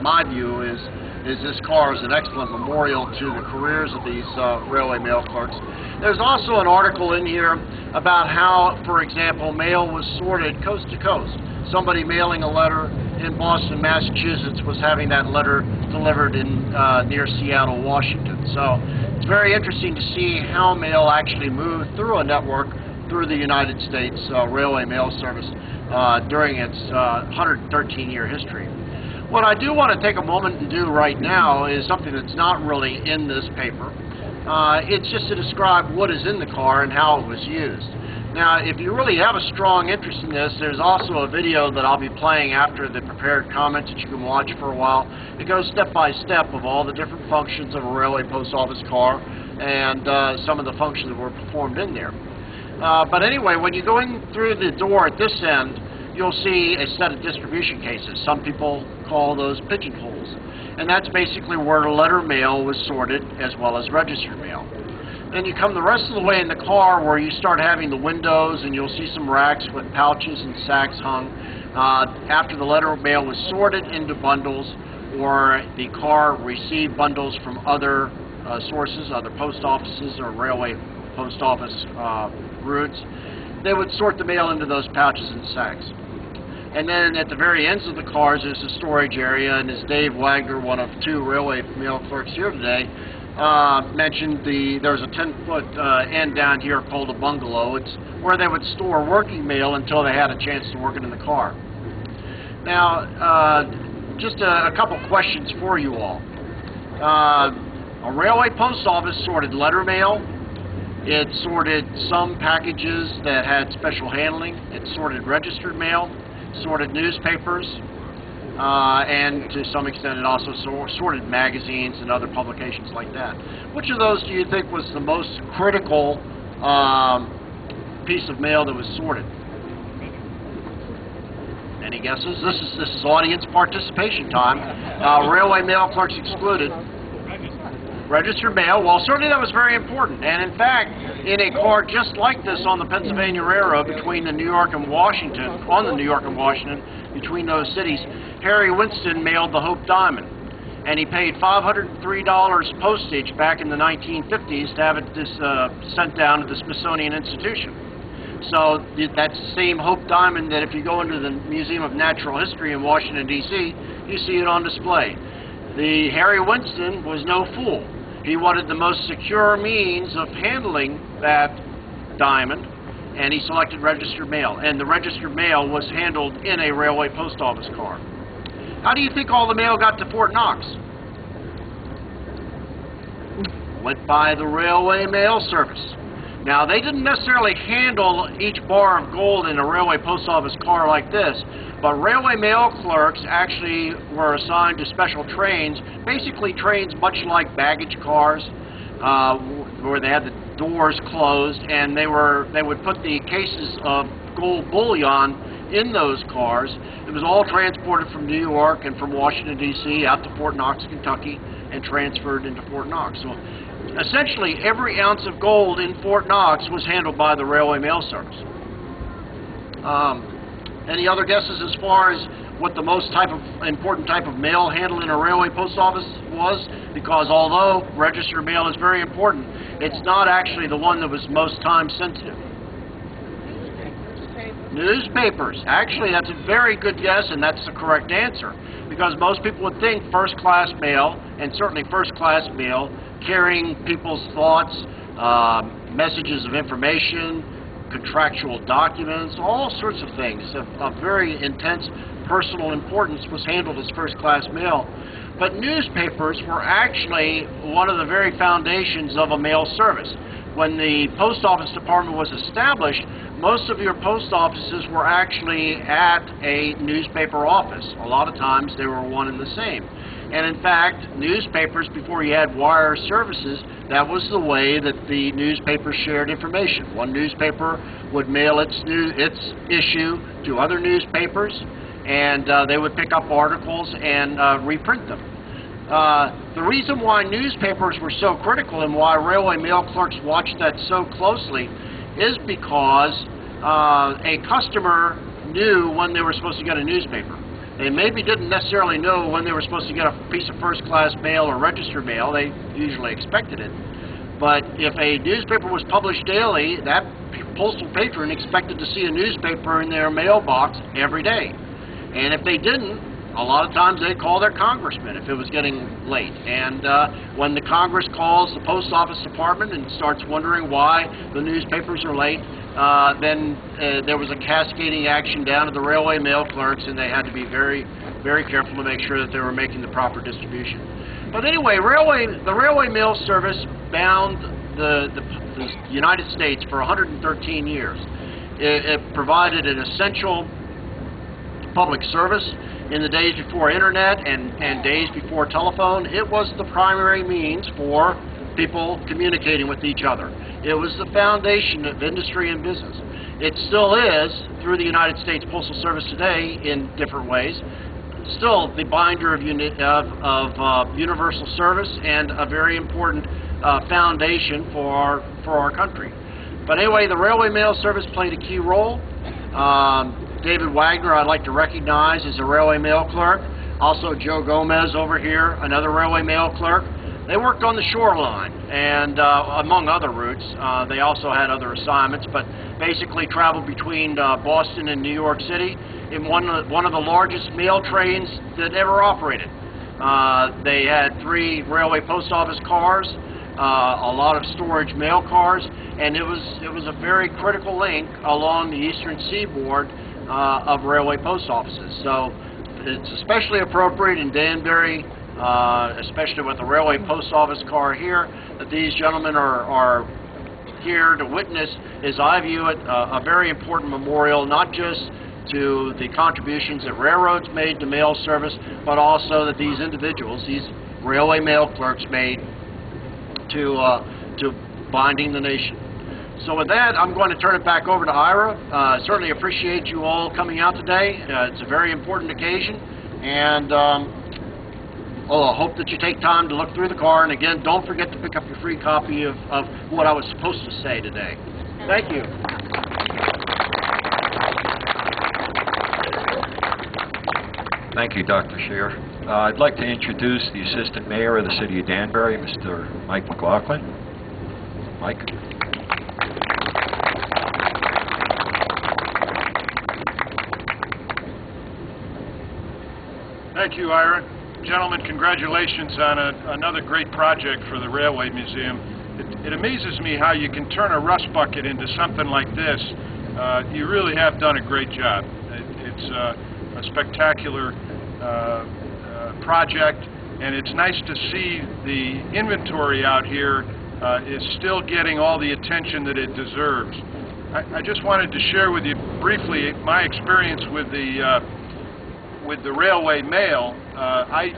my view, is this car is an excellent memorial to the careers of these railway mail clerks. There's also an article in here about how, for example, mail was sorted coast to coast. Somebody mailing a letter in Boston, Massachusetts was having that letter delivered in near Seattle, Washington. So it's very interesting to see how mail actually moved through a network through the United States Railway Mail Service during its 113-year history. What I do want to take a moment and do right now is something that's not really in this paper. It's just to describe what is in the car and how it was used. Now, if you really have a strong interest in this, there's also a video that I'll be playing after the prepared comments that you can watch for a while. It goes step by step of all the different functions of a railway post office car and some of the functions that were performed in there. But anyway, when you're going through the door at this end, you'll see a set of distribution cases. Some people call those pigeonholes. And that's basically where the letter mail was sorted as well as registered mail. Then you come the rest of the way in the car where you start having the windows, and you'll see some racks with pouches and sacks hung. After the letter mail was sorted into bundles, or the car received bundles from other sources, other post offices or railway post office routes, they would sort the mail into those pouches and sacks. And then at the very ends of the cars is a storage area, and as Dave Wagner, one of two railway mail clerks here today, mentioned, there's a 10-foot end down here called a bungalow. It's where they would store working mail until they had a chance to work it in the car. Now, just a couple questions for you all. A railway post office sorted letter mail. It sorted some packages that had special handling. It sorted registered mail, sorted newspapers, and to some extent it also sorted magazines and other publications like that. Which of those do you think was the most critical piece of mail that was sorted? Any guesses? This is audience participation time. Railway mail clerks excluded. Registered mail, well, certainly that was very important. And in fact, in a car just like this on the Pennsylvania Railroad between the New York and Washington, between those cities, Harry Winston mailed the Hope Diamond. And he paid $503 postage back in the 1950s to have it sent down to the Smithsonian Institution. So that's the same Hope Diamond that if you go into the Museum of Natural History in Washington, D.C., you see it on display. The Harry Winston was no fool. He wanted the most secure means of handling that diamond, and he selected registered mail. And the registered mail was handled in a railway post office car. How do you think all the mail got to Fort Knox? Went by the Railway Mail Service. Now, they didn't necessarily handle each bar of gold in a railway post office car like this, but railway mail clerks actually were assigned to special trains, basically trains much like baggage cars, where they had the doors closed, and they would put the cases of gold bullion in those cars. It was all transported from New York and from Washington, D.C. out to Fort Knox, Kentucky, and transferred into Fort Knox. So essentially, every ounce of gold in Fort Knox was handled by the Railway Mail Service. Any other guesses as far as what the most important type of mail handled in a railway post office was? Because although registered mail is very important, it's not actually the one that was most time sensitive. Newspapers. Actually, that's a very good guess, and that's the correct answer. Because most people would think first-class mail, and certainly first-class mail, carrying people's thoughts, messages of information, contractual documents, all sorts of things of very intense personal importance was handled as first-class mail. But newspapers were actually one of the very foundations of a mail service. When the post office department was established, most of your post offices were actually at a newspaper office. A lot of times they were one and the same. And in fact, newspapers, before you had wire services, that was the way that the newspapers shared information. One newspaper would mail its issue to other newspapers, and they would pick up articles and reprint them. The reason why newspapers were so critical and why railway mail clerks watched that so closely is because a customer knew when they were supposed to get a newspaper. They maybe didn't necessarily know when they were supposed to get a piece of first-class mail or registered mail. They usually expected it. But if a newspaper was published daily, that postal patron expected to see a newspaper in their mailbox every day. And if they didn't, a lot of times they'd call their congressman if it was getting late. And when the Congress calls the post office department and starts wondering why the newspapers are late, then there was a cascading action down to the railway mail clerks, and they had to be very, very careful to make sure that they were making the proper distribution. But anyway, the railway mail service bound the United States for 113 years. It provided an essential public service in the days before internet and days before telephone. It was the primary means for people communicating with each other. It was the foundation of industry and business. It still is, through the United States Postal Service today, in different ways, still the binder of universal service and a very important foundation for our country. But anyway, the railway mail service played a key role. David Wagner, I'd like to recognize, is a railway mail clerk. Also, Joe Gomez over here, another railway mail clerk. They worked on the shoreline, and among other routes. They also had other assignments, but basically traveled between Boston and New York City in one of the largest mail trains that ever operated. They had 3 railway post office cars, a lot of storage mail cars, and it was a very critical link along the eastern seaboard of railway post offices. So it's especially appropriate in Danbury, especially with the railway post office car here, that these gentlemen are here to witness, as I view it, a very important memorial, not just to the contributions that railroads made to mail service, but also that these individuals, these railway mail clerks, made to binding the nation. So with that, I'm going to turn it back over to Ira. Certainly appreciate you all coming out today. It's a very important occasion, and I hope that you take time to look through the car. And again, don't forget to pick up your free copy of what I was supposed to say today. Thank you. Thank you, Dr. Scheer. I'd like to introduce the Assistant Mayor of the City of Danbury, Mr. Mike McLaughlin. Mike. Thank you, Ira. Gentlemen, congratulations on another great project for the Railway Museum. It amazes me how you can turn a rust bucket into something like this. You really have done a great job. It's a spectacular project, and it's nice to see the inventory out here is still getting all the attention that it deserves. I just wanted to share with you briefly my experience with the railway mail. I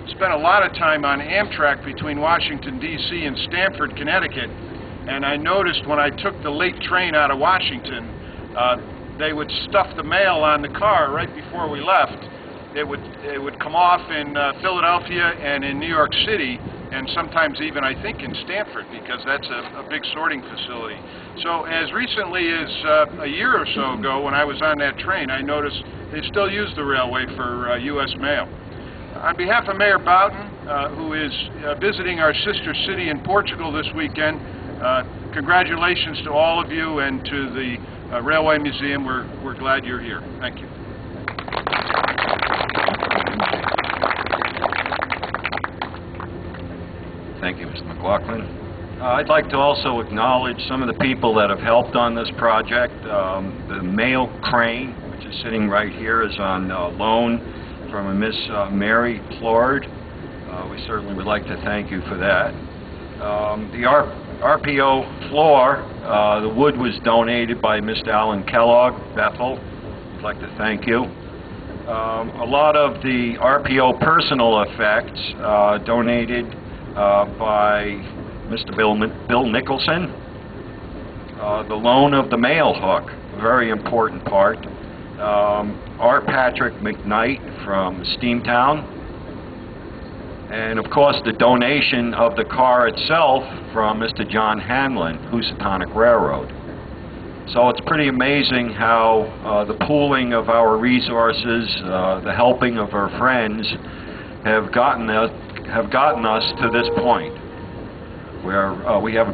spent a lot of time on Amtrak between Washington, D.C. and Stamford, Connecticut, and I noticed when I took the late train out of Washington, they would stuff the mail on the car right before we left. It would come off in Philadelphia and in New York City, and sometimes even, I think, in Stamford, because that's a big sorting facility. So as recently as a year or so ago, when I was on that train, I noticed they still use the railway for U.S. mail. On behalf of Mayor Boughton, who is visiting our sister city in Portugal this weekend, congratulations to all of you and to the Railway Museum. We're glad you're here. Thank you. Thank you, Mr. McLaughlin. I'd like to also acknowledge some of the people that have helped on this project. The mail crane, which is sitting right here, is on loan from a Miss Mary Plord. We certainly would like to thank you for that. The RPO floor, the wood was donated by Mr. Alan Kellogg, Bethel. I'd like to thank you. A lot of the RPO personal effects donated by Mr. Bill Nicholson. The loan of the mail hook, a very important part. R. Patrick McKnight from Steamtown. And of course the donation of the car itself from Mr. John Hanlon, Housatonic Railroad. So it's pretty amazing how the pooling of our resources, the helping of our friends, have gotten us to this point, where we have a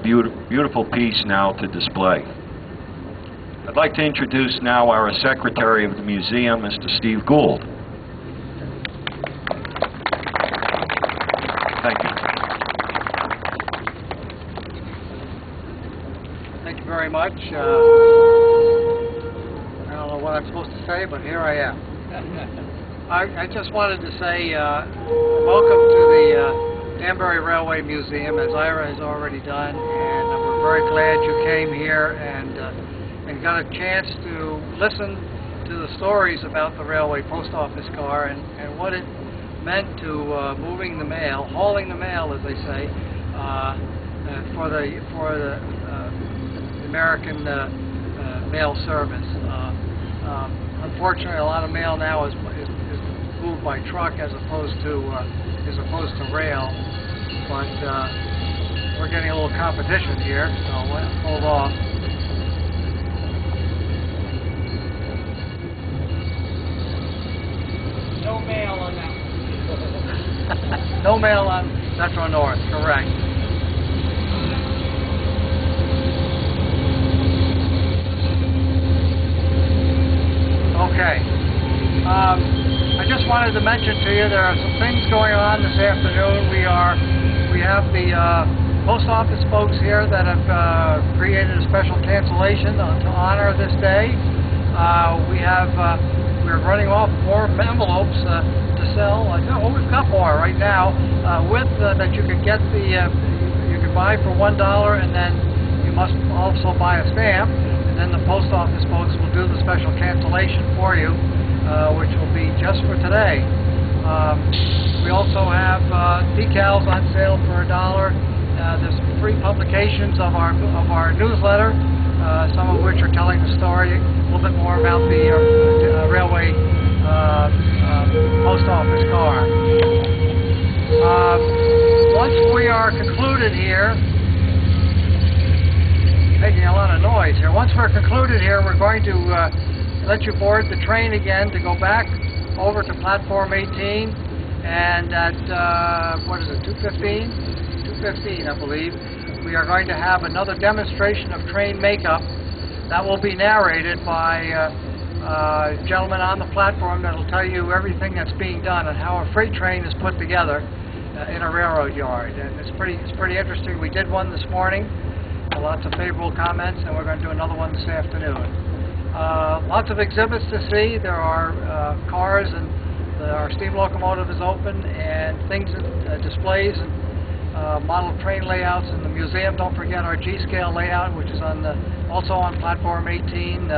beautiful piece now to display. I'd like to introduce now our Secretary of the Museum, Mr. Steve Gould. Thank you. Thank you very much. I don't know what I'm supposed to say, but here I am. I just wanted to say welcome to the Danbury Railway Museum, as Ira has already done, and we're very glad you came here and got a chance to listen to the stories about the railway post office car and what it meant to moving the mail, hauling the mail, as they say, for the American mail service. Unfortunately, a lot of mail now is moved by truck as opposed to rail, but we're getting a little competition here, so let's hold off. No mail on that one. No mail on Metro North, correct. Okay. I just wanted to mention to you there are some things going on this afternoon. We have the post office folks here that have created a special cancellation to honor this day. We're running off more envelopes to sell. We've got more right now that you can get you can buy for $1, and then you must also buy a stamp, and then the post office folks will do the special cancellation for you, which will be just for today. We also have decals on sale for $1. There's free publications of our newsletter, some of which are telling the story a little bit more about the railway post office car. Once we are concluded here, making a lot of noise here. Once we're concluded here, we're going to let you board the train again to go back over to platform 18, and at 2:15, I believe, we are going to have another demonstration of train makeup that will be narrated by a gentleman on the platform that will tell you everything that's being done and how a freight train is put together in a railroad yard. And it's pretty interesting. We did one this morning, lots of favorable comments, and we're going to do another one this afternoon. Lots of exhibits to see. There are cars, and our steam locomotive is open, and things, displays, and model train layouts in the museum. Don't forget our G-scale layout, which is also on platform 18.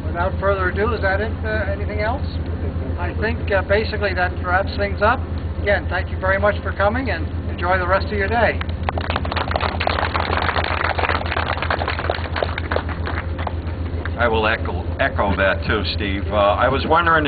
Without further ado, is that it? Anything else? I think basically that wraps things up. Again, thank you very much for coming, and enjoy the rest of your day. I will echo that too, Steve. I was wondering